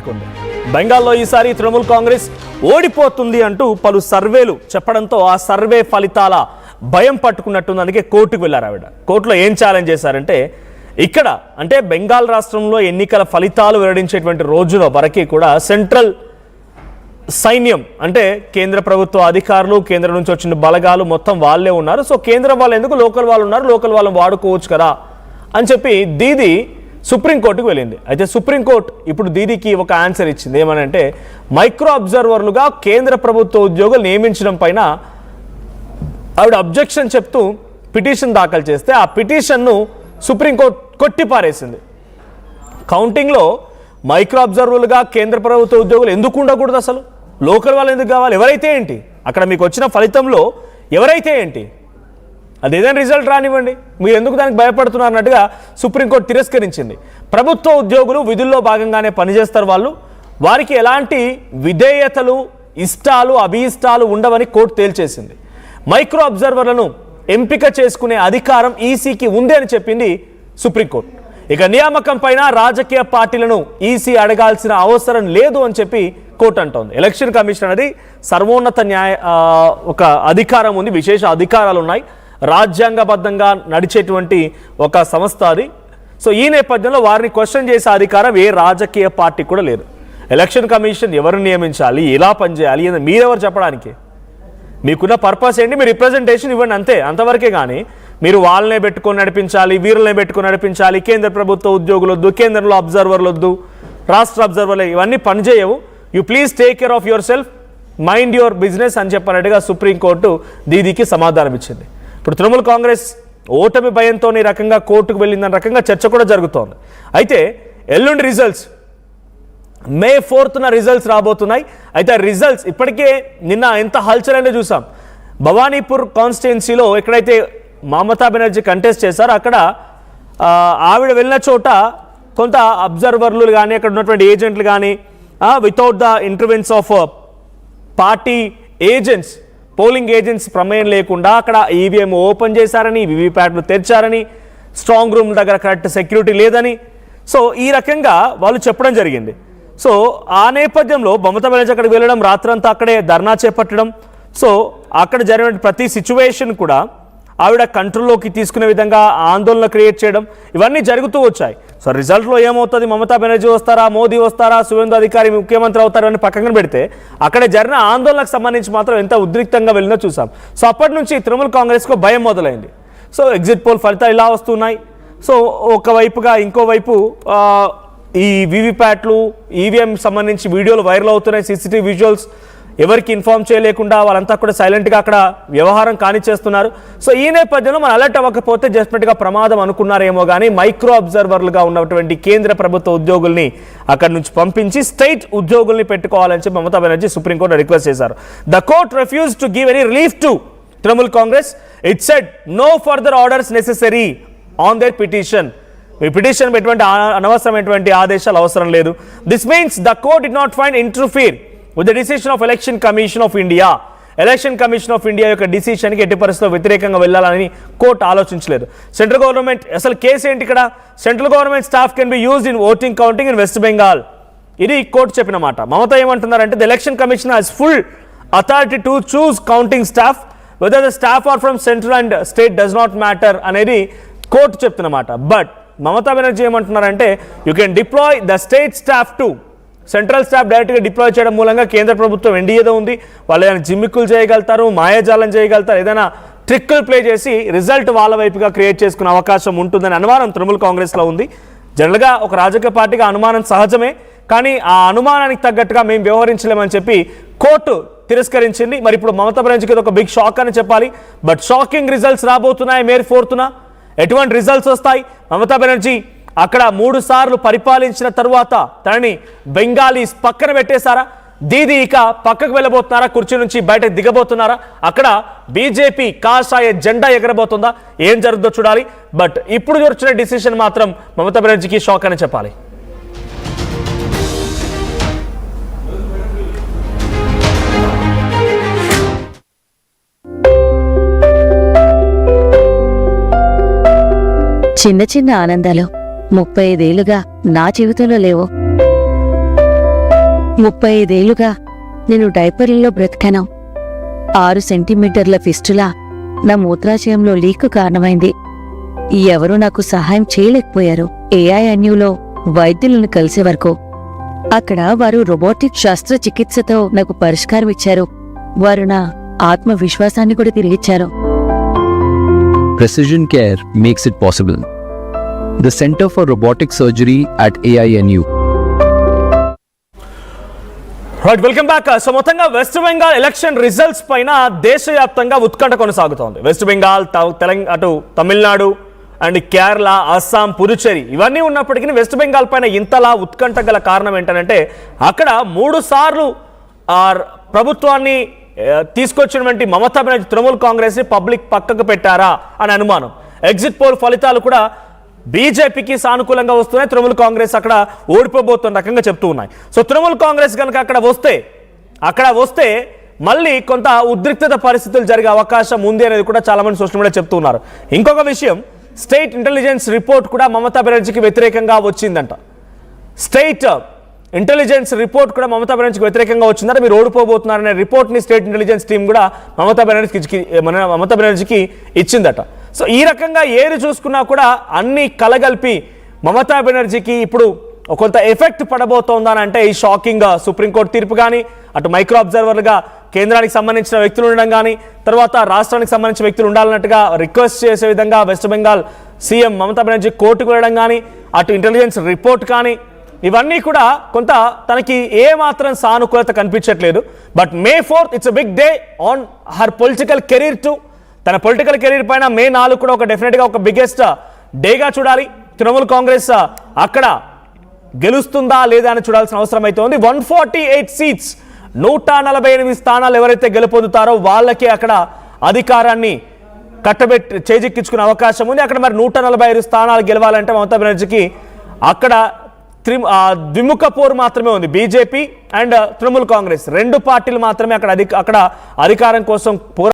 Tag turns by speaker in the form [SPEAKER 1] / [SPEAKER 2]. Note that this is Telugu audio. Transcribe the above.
[SPEAKER 1] పట్టుకుంది. బెంగాల్లో ఈసారి తృణమూల్ కాంగ్రెస్ ఓడిపోతుంది అంటూ పలు సర్వేలు చెప్పడంతో ఆ సర్వే ఫలితాల భయం పట్టుకున్నట్టుంది. అందుకే కోర్టుకు వెళ్ళారు ఆవిడ. కోర్టులో ఏం ఛాలెంజ్ చేశారంటే, ఇక్కడ అంటే బెంగాల్ రాష్ట్రంలో ఎన్నికల ఫలితాలు వెల్లడించేటువంటి రోజుల వరకు కూడా సెంట్రల్ సైన్యం అంటే కేంద్ర ప్రభుత్వ అధికారులు, కేంద్రం నుంచి వచ్చిన బలగాలు మొత్తం వాళ్ళే ఉన్నారు. సో కేంద్రం వాళ్ళు ఎందుకు, లోకల్ వాళ్ళు ఉన్నారు, లోకల్ వాళ్ళని వాడుకోవచ్చు కదా అని చెప్పి దీది సుప్రీంకోర్టుకు వెళ్ళింది. అయితే సుప్రీంకోర్టు ఇప్పుడు దీదికి ఒక ఆన్సర్ ఇచ్చింది. ఏమనంటే, మైక్రో అబ్జర్వర్లుగా కేంద్ర ప్రభుత్వ ఉద్యోగులు నియమించడం పైన ఆవిడ అబ్జెక్షన్ చెప్తూ పిటిషన్ దాఖలు చేస్తే ఆ పిటిషన్ను సుప్రీంకోర్టు కొట్టిపారేసింది. కౌంటింగ్లో మైక్రో అబ్జర్వర్లుగా కేంద్ర ప్రభుత్వ ఉద్యోగులు ఎందుకు ఉండకూడదు, అసలు లోకల్ వాళ్ళు ఎందుకు కావాలి, ఎవరైతే ఏంటి, అక్కడ మీకు వచ్చిన ఫలితంలో ఎవరైతే ఏంటి, అది ఏదైనా రిజల్ట్ రానివ్వండి, మీరు ఎందుకు దానికి భయపడుతున్నారు అన్నట్టుగా సుప్రీంకోర్టు తిరస్కరించింది. ప్రభుత్వ ఉద్యోగులు విధుల్లో భాగంగానే పనిచేస్తారు, వారికి ఎలాంటి విధేయతలు, ఇష్టాలు, అభీష్టాలు ఉండవని కోర్టు తేల్చేసింది. మైక్రో అబ్జర్వర్లను ఎంపిక చేసుకునే అధికారం ఈసీకి ఉంది అని చెప్పింది సుప్రీంకోర్టు. ఇక నియామకం పైన రాజకీయ పార్టీలను ఈసీ అడగాల్సిన అవసరం లేదు అని చెప్పి కోర్టు అంటోంది. ఎలక్షన్ కమిషన్ అనేది సర్వోన్నత ఒక అధికారం ఉంది, విశేష అధికారాలు ఉన్నాయి, రాజ్యాంగబద్ధంగా నడిచేటువంటి ఒక సంస్థ అది. సో ఈ నేపథ్యంలో వారిని క్వశ్చన్ చేసే అధికారం ఏ రాజకీయ పార్టీ కూడా లేదు. ఎలక్షన్ కమిషన్ ఎవరిని నియమించాలి, ఎలా పనిచేయాలి అని మీరెవరు చెప్పడానికి? మీకున్న పర్పస్ ఏంటి, మీ రిప్రజెంటేషన్ ఇవ్వండి, అంతే, అంతవరకే. కానీ మీరు వాళ్ళనే పెట్టుకొని నడిపించాలి, వీరులనే పెట్టుకొని నడిపించాలి, కేంద్ర ప్రభుత్వ ఉద్యోగులు వద్దు, కేంద్రంలో అబ్జర్వర్లు వద్దు, రాష్ట్ర అబ్జర్వర్లు, ఇవన్నీ పనిచేయవు. You please take care of your self, mind your business అని చెప్పినట్టుగా సుప్రీంకోర్టు దీనికి సమాధానం ఇచ్చింది. ఇప్పుడు తృణమూల్ కాంగ్రెస్ ఓటమి భయంతో ఈ రకంగా కోర్టుకు వెళ్ళిందన్న రకంగా చర్చ కూడా జరుగుతోంది. అయితే ఎల్లుండి రిజల్ట్స్ మే 4న రిజల్ట్స్ రాబోతున్నాయి. అయితే రిజల్ట్స్ ఇప్పటికే నిన్న ఎంత హల్చల్ అనేది చూసాం. భవానీపూర్ కాన్స్టిట్యున్సీలో ఎక్కడైతే మమతా బెనర్జీ కంటెస్ట్ చేశారో అక్కడ ఆవిడ వెళ్ళిన చోట కొంత అబ్జర్వర్లు కానీ అక్కడ ఉన్నటువంటి ఏజెంట్లు కానీ without the intervention of party agents, polling agents ప్రమేయం లేకుండా అక్కడ ఈవీఎం ఓపెన్ చేశారని, వివిప్యాట్లు తెరిచారని, స్ట్రాంగ్ రూమ్ దగ్గర కరెక్ట్ సెక్యూరిటీ లేదని, సో ఈ రకంగా వాళ్ళు చెప్పడం జరిగింది. సో ఆ నేపథ్యంలో మమతా బెనర్జీ అక్కడికి వెళ్ళడం, రాత్రంతా అక్కడే ధర్నా చేపట్టడం, సో అక్కడ జరిగిన ప్రతి సిచ్యువేషన్ కూడా ఆవిడ కంట్రోల్లోకి తీసుకునే విధంగా ఆందోళన క్రియేట్ చేయడం, ఇవన్నీ జరుగుతూ వచ్చాయి. సో రిజల్ట్లో ఏమవుతుంది, మమతా బెనర్జీ వస్తారా, మోదీ వస్తారా, సువేందు అధికారి ముఖ్యమంత్రి అవుతారా అని పక్కన పెడితే అక్కడ జరిగిన ఆందోళనకు సంబంధించి మాత్రం ఎంత ఉద్రిక్తంగా వెళ్ళినా చూసాం. సో అప్పటి నుంచి తృణమూల్ కాంగ్రెస్కు భయం మొదలైంది. సో ఎగ్జిట్ పోల్ ఫలితాలు ఇలా వస్తున్నాయి. సో ఒకవైపుగా ఇంకోవైపు ఈ వివిప్యాట్లు, ఈవీఎం సంబంధించి వీడియోలు వైరల్ అవుతున్నాయి, సీసీటీవీ విజువల్స్, ఎవరికి ఇన్ఫార్మ్ చేయలేకుండా వాళ్ళంతా కూడా సైలెంట్గా అక్కడ వ్యవహారం కానిచ్చేస్తున్నారు. సో ఈ నేపథ్యంలో మనం అలర్ట్ అవ్వకపోతే డెఫినెట్గా ప్రమాదం అనుకున్నారేమో కానీ మైక్రో అబ్జర్వర్లుగా ఉన్నటువంటి కేంద్ర ప్రభుత్వ ఉద్యోగుల్ని అక్కడి నుంచి పంపించి స్టేట్ ఉద్యోగుల్ని పెట్టుకోవాలని చెప్పి మమతా బెనర్జీ సుప్రీంకోర్టు రిక్వెస్ట్ చేశారు. The court refuse to give any relief to Trinamool Congress. It said no further orders necessary on their petition. ఈ పిటిషన్ ఎటువంటి అనవసరమైనటువంటి ఆదేశాలు అవసరం లేదు. This means the court did not find interfere with the decision of election commission of India. Election commission of India యొక్క డిసిషన్కి ఎట్టి పరిస్థితుల్లో వ్యతిరేకంగా వెళ్ళాలని కోర్టు ఆలోచించలేదు. సెంట్రల్ గవర్నమెంట్ అసలు కేసు ఏంటి ఇక్కడ, central government staff can be used in voting counting in West Bengal. ఇది కోర్టు చెప్పిన మాట. మమతా ఏమంటున్నారంటే the election commission has full authority to choose counting staff, whether the staff are from central and state does not matter అనేది కోర్టు చెప్తున్నమాట. బట్ మమతా బెనర్జీ ఏమంటున్నారంటే you can deploy the state staff to central staff డైరెక్ట్గా డిప్లాయ్ చేయడం మూలంగా కేంద్ర ప్రభుత్వం ఎన్డీఏదో ఉంది, వాళ్ళు ఏదైనా జిమ్మిక్కులు చేయగలుగుతారు, మాయాజాలం చేయగలుగుతారు, ఏదైనా ట్రిక్కులు ప్లే చేసి రిజల్ట్ వాళ్ళ వైపుగా క్రియేట్ చేసుకునే అవకాశం ఉంటుందని అనుమానం తృణమూల్ కాంగ్రెస్లో ఉంది. జనరల్గా ఒక రాజకీయ పార్టీగా అనుమానం సహజమే, కానీ ఆ అనుమానానికి తగ్గట్టుగా మేము వ్యవహరించలేమని చెప్పి కోర్టు తిరస్కరించింది. మరి ఇప్పుడు మమతా బెనర్జీకి ఒక బిగ్ షాక్ అని చెప్పాలి. బట్ షాకింగ్ రిజల్ట్స్ రాబోతున్నాయి మే 4న. ఎటువంటి రిజల్ట్స్ వస్తాయి? మమతా బెనర్జీ అక్కడ 3 సార్లు పరిపాలించిన తరువాత తనని బెంగాలీస్ పక్కన పెట్టేశారా? దీది ఇక పక్కకు వెళ్ళబోతున్నారా? కుర్చీ నుంచి బయటకు దిగబోతున్నారా? అక్కడ బీజేపీ కాషాయ జెండా ఎగరబోతుందా? ఏం జరుగుతుందో చూడాలి. బట్ ఇప్పుడు వచ్చిన డిసిషన్ మాత్రం మమతా బెనర్జీకి షాక్ అని చెప్పాలి.
[SPEAKER 2] చిన్న చిన్న ఆనందాలు 35 ఏళ్లుగా నా జీవితంలో లేవు. 35 ఏళ్లుగా నేను డైపర్లలో బ్రతికాను. 6 సెంటీమీటర్ల ఫిస్టులా నా మూత్రాశయంలో లీకు కారణమైంది. ఎవరూ నాకు సహాయం చేయలేకపోయారు. AINUలో వైద్యులను కలిసే వరకు. అక్కడ వారు రోబోటిక్ శస్త్రచికిత్సతో నాకు పరిష్కారం ఇచ్చారు. వారు నా ఆత్మవిశ్వాసాన్ని కూడా తిరిగిచ్చారు.
[SPEAKER 3] Precision Care makes it possible. The Center for Robotic Surgery at AINU.
[SPEAKER 1] Right, welcome back. So మొత్తంగా వెస్ట్ బెంగాల్ ఎలక్షన్ రిజల్ట్స్ పైన దేశవ్యాప్తంగా ఉత్కంఠ కొనసాగుతోంది. వెస్ట్ బెంగాల్, తెలంగాణ, అటు తమిళనాడు అండ్ కేరళ, అస్సాం, పుదుచ్చేరి ఇవన్నీ ఉన్నప్పటికీ వెస్ట్ బెంగాల్ పైన ఇంతలా ఉత్కంఠ గల కారణం ఏంటంటే అక్కడ 3 సార్లు ప్రభుత్వాన్ని తీసుకొచ్చినటువంటి మమతా బెనర్జీ తృణమూల్ కాంగ్రెస్ ని పబ్లిక్ పక్కకు పెట్టారా అని అనుమానం. ఎగ్జిట్ పోల్ ఫలితాలు కూడా బీజేపీకి సానుకూలంగా వస్తున్నాయి. తృణమూల్ కాంగ్రెస్ అక్కడ ఓడిపోబోతున్న రకంగా చెప్తూ ఉన్నాయి. సో తృణమూల్ కాంగ్రెస్ కనుక అక్కడ వస్తే మళ్ళీ కొంత ఉద్రిక్తత పరిస్థితులు జరిగే అవకాశం ఉంది అనేది కూడా చాలా మంది సోషల్ మీడియా చెప్తూ ఉన్నారు. ఇంకొక విషయం, స్టేట్ ఇంటెలిజెన్స్ రిపోర్ట్ కూడా మమతా బెనర్జీకి వ్యతిరేకంగా వచ్చిందంట. స్టేట్ ఇంటెలిజెన్స్ రిపోర్ట్ కూడా మమతా బెనర్జీకి వ్యతిరేకంగా వచ్చిందంటే మీరు ఓడిపోబోతున్నారనే రిపోర్ట్ని స్టేట్ ఇంటెలిజెన్స్ టీం కూడా మమతా బెనర్జీకి ఇచ్చిందట. సో ఈ రకంగా ఏది చూసుకున్నా కూడా అన్ని కలగలిపి మమతా బెనర్జీకి ఇప్పుడు కొంత ఎఫెక్ట్ పడబోతోందని అంటే ఈ షాకింగ్ సుప్రీంకోర్టు తీర్పు కానీ, అటు మైక్రో అబ్జర్వర్లుగా కేంద్రానికి సంబంధించిన వ్యక్తులు ఉండడం కానీ, తర్వాత రాష్ట్రానికి సంబంధించిన వ్యక్తులు ఉండాలన్నట్టుగా రిక్వెస్ట్ చేసే విధంగా వెస్ట్ బెంగాల్ సీఎం మమతా బెనర్జీ కోర్టుకు వెళ్ళడం కానీ, అటు ఇంటెలిజెన్స్ రిపోర్ట్ కానీ, ఇవన్నీ కూడా కొంత తనకి ఏమాత్రం సానుకూలత కనిపించట్లేదు. But May 4th it's a big day on her political career too. తన పొలిటికల్ కెరీర్ పైన May 4 కూడా డెఫినెట్గా ఒక బిగ్గెస్ట్ డేగా చూడాలి. తృణమూల్ కాంగ్రెస్ అక్కడ గెలుస్తుందా లేదా అని చూడాల్సిన అవసరం అయితే ఉంది. 148 సీట్స్, 148 స్థానాలు ఎవరైతే గెలుపొందుతారో వాళ్ళకే అక్కడ అధికారాన్ని చేజిక్కించుకునే అవకాశం ఉంది. అక్కడ మరి 145 స్థానాలు గెలవాలంటే మమతా బెనర్జీకి అక్కడ ద్విముఖ పోరు మాత్రమే ఉంది. బీజేపీ అండ్ తృణమూల్ కాంగ్రెస్ 2 పార్టీలు మాత్రమే అక్కడ అధికారం కోసం